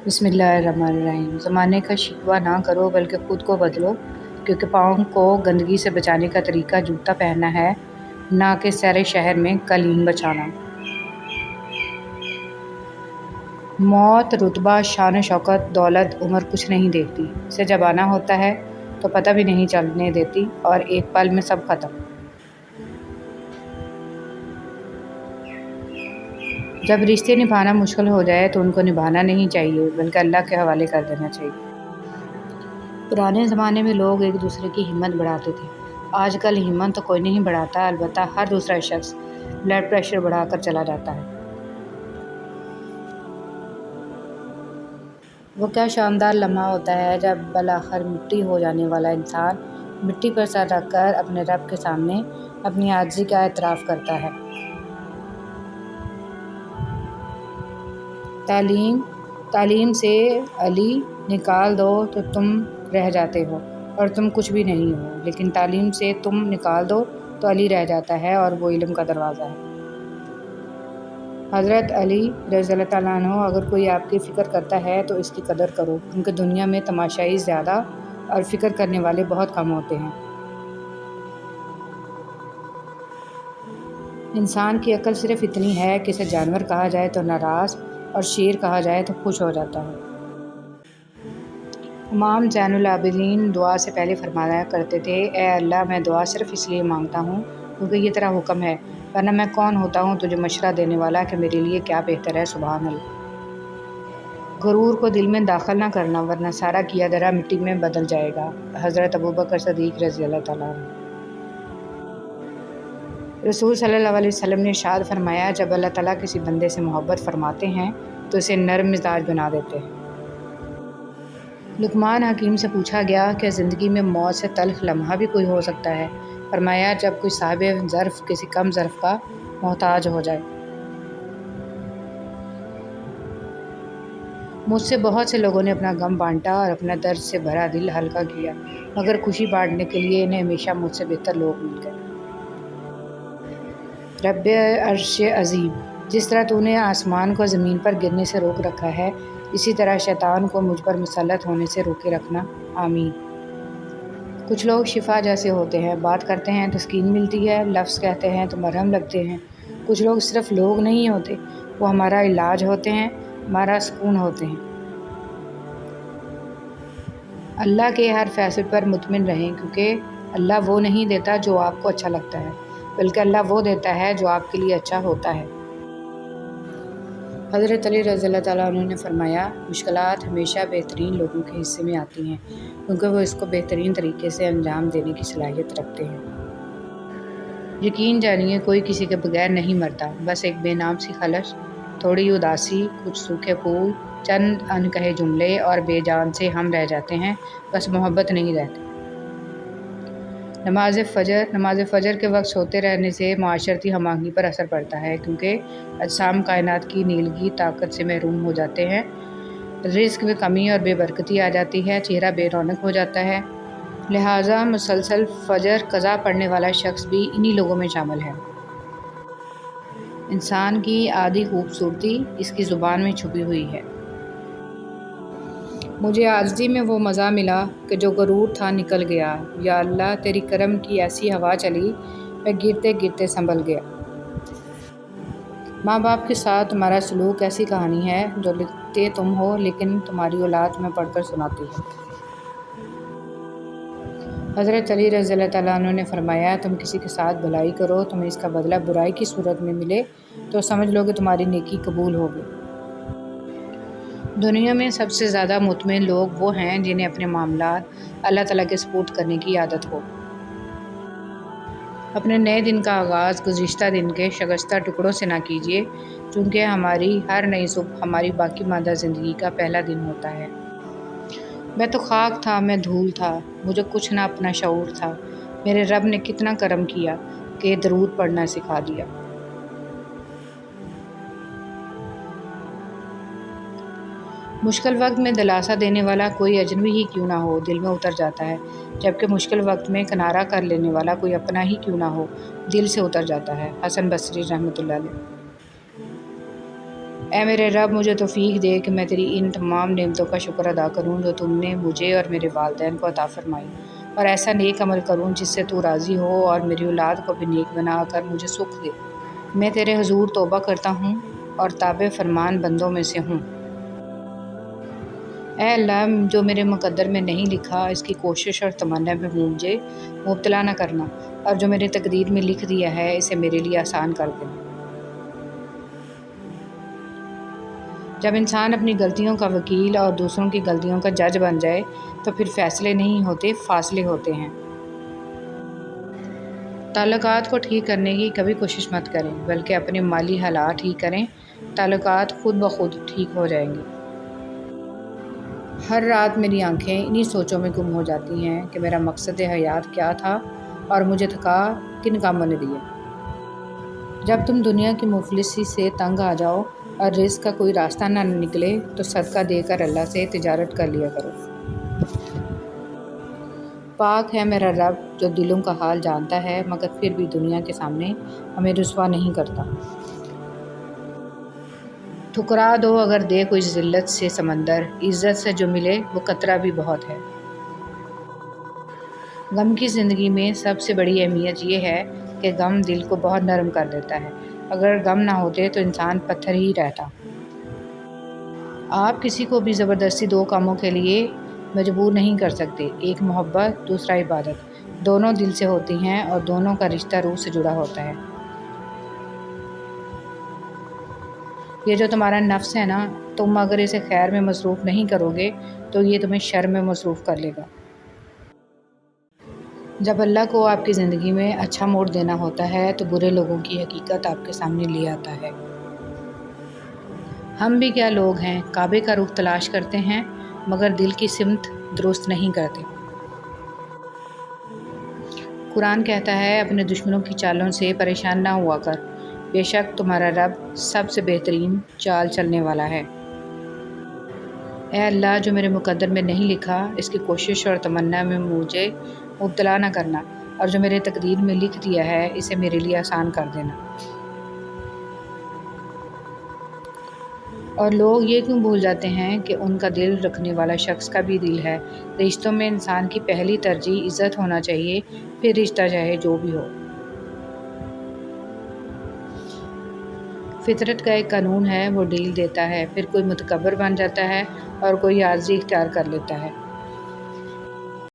بسم اللہ الرحمن الرحیم۔ زمانے کا شکوہ نہ کرو بلکہ خود کو بدلو، کیونکہ پاؤں کو گندگی سے بچانے کا طریقہ جوتا پہننا ہے، نہ کہ سیر شہر میں قالین بچھانا۔ موت رتبہ، شان و شوکت، دولت، عمر کچھ نہیں دیکھتی، اسے جب آنا ہوتا ہے تو پتہ بھی نہیں چلنے دیتی اور ایک پل میں سب ختم۔ جب رشتے نبھانا مشکل ہو جائے تو ان کو نبھانا نہیں چاہیے بلکہ اللہ کے حوالے کر دینا چاہیے۔ پرانے زمانے میں لوگ ایک دوسرے کی ہمت بڑھاتے تھے، آج کل ہمت تو کوئی نہیں بڑھاتا، البتہ ہر دوسرا شخص بلڈ پریشر بڑھا کر چلا جاتا ہے۔ وہ کیا شاندار لمحہ ہوتا ہے جب بالآخر مٹی ہو جانے والا انسان مٹی پر سر رکھ کر اپنے رب کے سامنے اپنی عاجزی کا اعتراف کرتا ہے۔ تعلیم سے علی نکال دو تو تم رہ جاتے ہو اور تم کچھ بھی نہیں ہو، لیکن تعلیم سے تم نکال دو تو علی رہ جاتا ہے اور وہ علم کا دروازہ ہے۔ حضرت علی رضی اللہ تعالیٰ عنہ: اگر کوئی آپ کی فکر کرتا ہے تو اس کی قدر کرو، کیونکہ دنیا میں تماشائی زیادہ اور فکر کرنے والے بہت کم ہوتے ہیں۔ انسان کی عقل صرف اتنی ہے کہ اسے جانور کہا جائے تو ناراض اور شیر کہا جائے تو خوش ہو جاتا ہے۔ امام زین العابدین دعا سے پہلے فرمایا کرتے تھے: اے اللہ، میں دعا صرف اس لیے مانگتا ہوں کیونکہ یہ تیرا حکم ہے، ورنہ میں کون ہوتا ہوں تجھے مشورہ دینے والا کہ میرے لیے کیا بہتر ہے۔ سبحان اللہ۔ غرور کو دل میں داخل نہ کرنا ورنہ سارا کیا دھرا مٹی میں بدل جائے گا۔ حضرت ابوبکر صدیق رضی اللہ تعالیٰ عنہ۔ رسول صلی اللہ علیہ وسلم نے ارشاد فرمایا: جب اللہ تعالیٰ کسی بندے سے محبت فرماتے ہیں تو اسے نرم مزاج بنا دیتے ہیں۔ لقمان حکیم سے پوچھا گیا کہ زندگی میں موت سے تلخ لمحہ بھی کوئی ہو سکتا ہے؟ فرمایا: جب کوئی صاحب ظرف کسی کم ظرف کا محتاج ہو جائے۔ مجھ سے بہت سے لوگوں نے اپنا غم بانٹا اور اپنا درد سے بھرا دل ہلکا کیا، مگر خوشی بانٹنے کے لیے انہیں ہمیشہ مجھ سے بہتر لوگ مل گئے۔ رب عرش عظیم: جس طرح تو نے آسمان کو زمین پر گرنے سے روک رکھا ہے، اسی طرح شیطان کو مجھ پر مسلط ہونے سے روکے رکھنا، آمین۔ کچھ لوگ شفا جیسے ہوتے ہیں، بات کرتے ہیں تسکین ملتی ہے، لفظ کہتے ہیں تو مرہم لگتے ہیں۔ کچھ لوگ صرف لوگ نہیں ہوتے، وہ ہمارا علاج ہوتے ہیں، ہمارا سکون ہوتے ہیں۔ اللہ کے ہر فیصلے پر مطمئن رہیں، کیونکہ اللہ وہ نہیں دیتا جو آپ کو اچھا لگتا ہے، بلکہ اللہ وہ دیتا ہے جو آپ کے لیے اچھا ہوتا ہے۔ حضرت علی رضی اللہ تعالیٰ عنہ نے فرمایا: مشکلات ہمیشہ بہترین لوگوں کے حصے میں آتی ہیں، کیونکہ وہ اس کو بہترین طریقے سے انجام دینے کی صلاحیت رکھتے ہیں۔ یقین جانیے، کوئی کسی کے بغیر نہیں مرتا، بس ایک بے نام سی خلش، تھوڑی اداسی، کچھ سوکھے پھول، چند انکہے جملے اور بے جان سے ہم رہ جاتے ہیں، بس محبت نہیں رہتی۔ نماز فجر کے وقت سوتے رہنے سے معاشرتی ہم آہنگی پر اثر پڑتا ہے، کیونکہ اجسام کائنات کی نیلگی طاقت سے محروم ہو جاتے ہیں، رزق میں کمی اور بے برکتی آ جاتی ہے، چہرہ بے رونق ہو جاتا ہے۔ لہٰذا مسلسل فجر قضا پڑھنے والا شخص بھی انہی لوگوں میں شامل ہے۔ انسان کی آدھی خوبصورتی اس کی زبان میں چھپی ہوئی ہے۔ مجھے عاجزی میں وہ مزہ ملا کہ جو غرور تھا نکل گیا، یا اللہ تیری کرم کی ایسی ہوا چلی، میں گرتے گرتے سنبھل گیا۔ ماں باپ کے ساتھ تمہارا سلوک ایسی کہانی ہے جو لکھتے تم ہو لیکن تمہاری اولاد تمہیں پڑھ کر سناتی ہے۔ حضرت علی رضی اللہ تعالیٰ عنہ نے فرمایا: تم کسی کے ساتھ بھلائی کرو، تمہیں اس کا بدلہ برائی کی صورت میں ملے تو سمجھ لو کہ تمہاری نیکی قبول ہو گئی۔ دنیا میں سب سے زیادہ مطمئن لوگ وہ ہیں جنہیں اپنے معاملات اللہ تعالیٰ کے سپرد کرنے کی عادت ہو۔ اپنے نئے دن کا آغاز گزشتہ دن کے شکستہ ٹکڑوں سے نہ کیجیے، چونکہ ہماری ہر نئی صبح ہماری باقی ماندہ زندگی کا پہلا دن ہوتا ہے۔ میں تو خاک تھا، میں دھول تھا، مجھے کچھ نہ اپنا شعور تھا، میرے رب نے کتنا کرم کیا کہ درود پڑھنا سکھا دیا۔ مشکل وقت میں دلاسا دینے والا کوئی اجنبی ہی کیوں نہ ہو، دل میں اتر جاتا ہے، جبکہ مشکل وقت میں کنارہ کر لینے والا کوئی اپنا ہی کیوں نہ ہو، دل سے اتر جاتا ہے۔ حسن بصری رحمۃ اللہ علیہ۔ اے میرے رب، مجھے توفیق دے کہ میں تیری ان تمام نعمتوں کا شکر ادا کروں جو تم نے مجھے اور میرے والدین کو عطا فرمائی، اور ایسا نیک عمل کروں جس سے تو راضی ہو، اور میری اولاد کو بھی نیک بنا کر مجھے سکھ دے۔ میں تیرے حضور توبہ کرتا ہوں اور تابع فرمان بندوں میں سے ہوں۔ اے اللہ، جو میرے مقدر میں نہیں لکھا اس کی کوشش اور تمنا میں مجھے مبتلا نہ کرنا، اور جو میرے تقدیر میں لکھ دیا ہے اسے میرے لیے آسان کر دینا۔ جب انسان اپنی غلطیوں کا وکیل اور دوسروں کی غلطیوں کا جج بن جائے تو پھر فیصلے نہیں ہوتے، فاصلے ہوتے ہیں۔ تعلقات کو ٹھیک کرنے کی کبھی کوشش مت کریں، بلکہ اپنے مالی حالات ٹھیک کریں، تعلقات خود بخود ٹھیک ہو جائیں گے۔ ہر رات میری آنکھیں انہی سوچوں میں گم ہو جاتی ہیں کہ میرا مقصد حیات کیا تھا اور مجھے تھکا کن کاموں نے دیا۔ جب تم دنیا کی مفلسی سے تنگ آ جاؤ اور رزق کا کوئی راستہ نہ نکلے تو صدقہ دے کر اللہ سے تجارت کر لیا کرو۔ پاک ہے میرا رب جو دلوں کا حال جانتا ہے، مگر پھر بھی دنیا کے سامنے ہمیں رسوا نہیں کرتا۔ ٹھکرا دو اگر دے کوئی ذلت سے سمندر، عزت سے جو ملے وہ قطرہ بھی بہت ہے۔ غم کی زندگی میں سب سے بڑی اہمیت یہ ہے کہ غم دل کو بہت نرم کر دیتا ہے۔ اگر غم نہ ہوتے تو انسان پتھر ہی رہتا۔ آپ کسی کو بھی زبردستی دو کاموں کے لیے مجبور نہیں کر سکتے، ایک محبت، دوسرا عبادت، دونوں دل سے ہوتی ہیں اور دونوں کا رشتہ روح سے جڑا ہوتا ہے۔ یہ جو تمہارا نفس ہے نا، تم اگر اسے خیر میں مصروف نہیں کرو گے تو یہ تمہیں شر میں مصروف کر لے گا۔ جب اللہ کو آپ کی زندگی میں اچھا موڑ دینا ہوتا ہے تو برے لوگوں کی حقیقت آپ کے سامنے لے آتا ہے۔ ہم بھی کیا لوگ ہیں، کعبے کا رخ تلاش کرتے ہیں مگر دل کی سمت درست نہیں کرتے۔ قرآن کہتا ہے اپنے دشمنوں کی چالوں سے پریشان نہ ہوا کر، بے شک تمہارا رب سب سے بہترین چال چلنے والا ہے۔ اے اللہ، جو میرے مقدر میں نہیں لکھا اس کی کوشش اور تمنا میں مجھے مبتلا نہ کرنا، اور جو میرے تقدیر میں لکھ دیا ہے اسے میرے لیے آسان کر دینا۔ اور لوگ یہ کیوں بھول جاتے ہیں کہ ان کا دل رکھنے والا شخص کا بھی دل ہے۔ رشتوں میں انسان کی پہلی ترجیح عزت ہونا چاہیے، پھر رشتہ چاہے جو بھی ہو۔ فطرت کا ایک قانون ہے، وہ ڈھیل دیتا ہے، پھر کوئی متکبر بن جاتا ہے اور کوئی عاجزی اختیار کر لیتا ہے۔